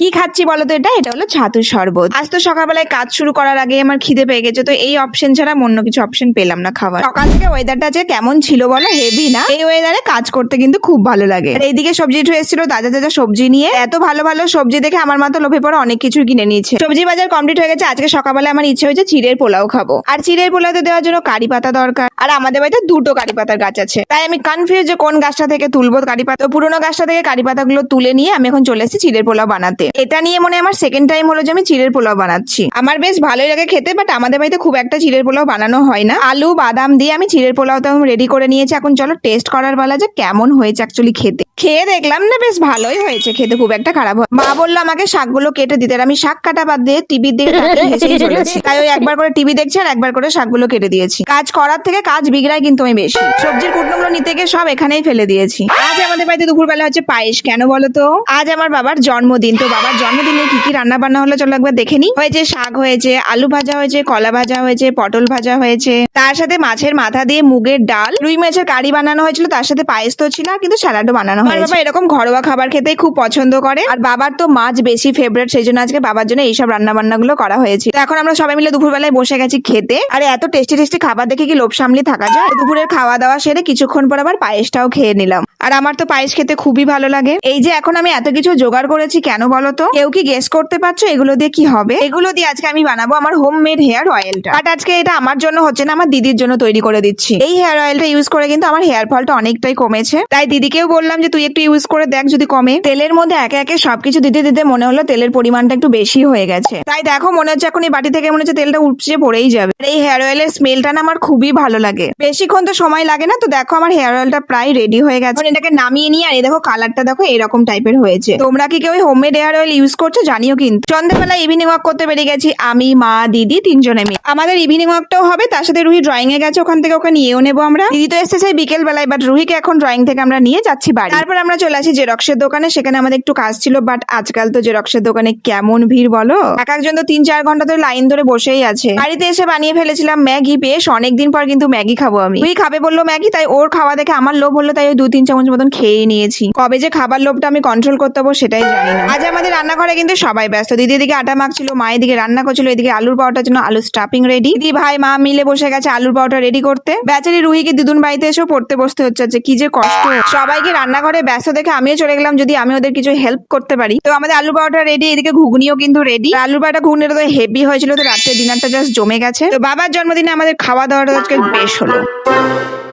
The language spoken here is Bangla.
কি খাচ্ছি বলো তো? এটা হলো ছাতুর শরবত। আজ তো সকালবেলায় কাজ শুরু করার আগে আমার খিদে পেয়ে গেছে, তো এই অপশন ছাড়া অন্য কিছু অপশন পেলাম না খাবার। সকাল থেকে ওয়েদারটা যে কেমন ছিল বলো, হেভি না? এই ওয়েদারে কাজ করতে কিন্তু খুব ভালো লাগে। আর এইদিকে সবজি উঠে এসেছিল তাজা তাজা সবজি নিয়ে। এত ভালো ভালো সবজি দেখে আমার মা তো লোভে পড়ে অনেক কিছু কিনে নিয়েছে। সবজি বাজার কমপ্লিট হয়ে গেছে। আজকে সকালবেলা আমার ইচ্ছে হয়েছে চিড়ের পোলাও খাবো, আর চিড়ের পোলাওতে দেওয়ার জন্য কারি পাতা দরকার। আর আমাদের বাড়িতে দুটো কারি পাতার গাছ আছে, তাই আমি কনফিউজ যে কোন গাছটা থেকে তুলবো কারি পাতা। পুরোনো গাছটা থেকে কারি পাতাগুলো তুলে নিয়ে আমি এখন চলে এসেছি চিড়ের পোলাও বানাতে। এটা নিয়ে মনে আমার সেকেন্ড টাইম হলো যে আমি চিড়ের পোলাও বানাচ্ছি। আমার বেশ ভালোই লাগে খেতে, বাট আমাদের বাড়িতে খুব একটা চিড়ের পোলাও বানানো হয় না। আলু বাদাম দিয়ে আমি চিড়ের পোলাওটা রেডি করে নিয়েছি। এখন চলো টেস্ট করার বেলা যে কেমন হয়েছে অ্যাকচুয়ালি খেতে। খেয়ে দেখলাম না বেশ ভালোই হয়েছে খেতে, খুব একটা খারাপ হয়। মা বললো আমাকে শাকগুলো কেটে দিতে, আর আমি শাক কাটা বাদ দিয়ে টিভির দিকে তাকিয়ে হেসেই চলেছি। তাই ওই একবার করে টিভি দেখছি আর একবার করে শাকগুলো কেটে দিয়েছি। কাজ করার থেকে কাজ বিগড়ায় কিন্তু আমি বেশি। সবজির কুটনোগুলো নিতে গিয়ে সব এখানেই ফেলে দিয়েছি। আজ আমাদের বাড়িতে দুপুরবেলা হচ্ছে পায়েস। কেন বলো তো? আজ আমার বাবার জন্মদিন। তো বাবার জন্মদিনে কি কি রান্না বান্না হলো চলো একবার দেখে নি। হয়েছে শাক, হয়েছে আলু ভাজা, হয়েছে কলা ভাজা, হয়েছে পটল ভাজা, হয়েছে তার সাথে মাছের মাথা দিয়ে মুগের ডাল, রুই মাছের কারি বানানো হয়েছিল, তার সাথে পায়েস তো ছিল, কিন্তু স্যালাডও বানানো হয়েছে। বাবা এরকম ঘরোয়া খাবার খেতেই খুব পছন্দ করে, আর বাবার তো মাছ বেশি ফেভারিট, সেই জন্য আজকে বাবার জন্য এইসব রান্না বান্না গুলো করা হয়েছে। তো এখন আমরা সবাই মিলে দুপুরবেলায় বসে গেছি খেতে। আর এত টেস্টি টেস্টি খাবার দেখে কি লোভ সামলে থাকা যায়? দুপুরের খাওয়া দাওয়া সেরে কিছুক্ষণ পর আবার পায়েসটাও খেয়ে নিলাম। আর আমার তো পায়েস খেতে খুবই ভালো লাগে। এই যে এখন আমি এত কিছু জোগাড় করেছি কেন বলো তো? কেউ কি গেস করতে পারছো এগুলো দিয়ে কি হবে? এগুলো দিয়ে আজকে আমি বানাবো আমার হোম মেড হেয়ার অয়েলটা। বাট আজকে এটা আমার জন্য হচ্ছে না, আমার দিদির জন্য তৈরি করে দিচ্ছি। এই হেয়ার অয়েলটা ইউজ করে কিন্তু আমার হেয়ার ফলটা অনেকটাই কমেছে। তাই দিদিকেও বললাম যে তুই একটু ইউজ করে দেখ যদি কমে। তেলের মধ্যে একে একে সবকিছু দিতে দিতে মনে হলো তেলের পরিমাণটা একটু বেশি হয়ে গেছে। তাই দেখো মনে হচ্ছে এখন এই বাটি থেকে মনে হচ্ছে তেলটা উপচে পড়েই যাবে। এই হেয়ার অয়েলের স্মেলটা না আমার খুবই ভালো লাগে। বেশিক্ষণ তো সময় লাগে না। তো দেখো আমার হেয়ার অয়েলটা প্রায় রেডি হয়ে গেছে। এটাকে নামিয়ে নিয়ে আর এই দেখো কালারটা দেখো এরকম টাইপের হয়েছে। তোমরা কি কেউ হোমমেড হেয়ার অয়েল ইউজ করছো জানিও কিন্তু। সন্ধ্যাবেলা ইভিনিং ওয়াক করতে বেরিয়ে গেছি আমি, মা, দিদি তিনজনে মিলে। আমাদের ইভিনিং ওয়াকটাও হবে, তার সাথে রুহি ড্রয়িং এ গেছে, ওখান থেকে ওকে নিয়েও নেবো আমরা। দিদি তো এসেছে বিকেল বেলায়, বাট রুহিকে এখন ড্রয়িং থেকে আমরা নিয়ে যাচ্ছি বাড়ি। তারপর আমরা চলে আসি জেরক্সের দোকানে, সেখানে আমাদের একটু কাজ ছিল। বাট আজকাল তো জেরক্সের দোকানে কেমন ভিড় বলো, এক একজন তো 3-4 ঘন্টা ধরে লাইন ধরে বসেই আছে। বাড়িতে এসে বানিয়ে ফেলেছিলাম ম্যাগি। বেশ অনেকদিন পর কিন্তু ম্যাগি খাবো আমি। তুই খাবে বললো ম্যাগি, তাই ওর খাওয়া দেখে আমার লোভ হলো, তাই ওই 2-3 চামচ মতন খেয়ে নিয়েছি। কবে যে খাবার লোভটা আমি কন্ট্রোল করতে পারবো সেটাই জানি না। আজ আমাদের রান্নাঘরে কিন্তু সবাই ব্যস্ত। দিদি এদিকে আটা মাখছিল, মা এদিকে রান্না করছিল, এদিকে আলুর পাউটার জন্য আলু স্টাফিং রেডি। দিদি ভাই মা মিলে বসে গেছে আলুর পাউটা রেডি করতে। বেচারি রুহিকে দিদুন বাড়িতে এসেও পড়তে বসতে হচ্ছে, কি যে কষ্ট। সবাইকে রান্নাঘরে ব্যস্ত দেখে আমিও চলে গেলাম যদি আমি ওদের কিছু হেল্প করতে পারি। তো আমাদের আলু পাউটা রেডি, এদিকে ঘুগনিও কিন্তু রেডি। আলুর পাউটা ঘুগনিটা তো হেভি হয়েছিল, তো রাত্রে ডিনারটা জাস্ট জমে গেছে। তো বাবার জন্মদিনে আমাদের খাওয়া দাওয়াটা আজকে বেশ হলো।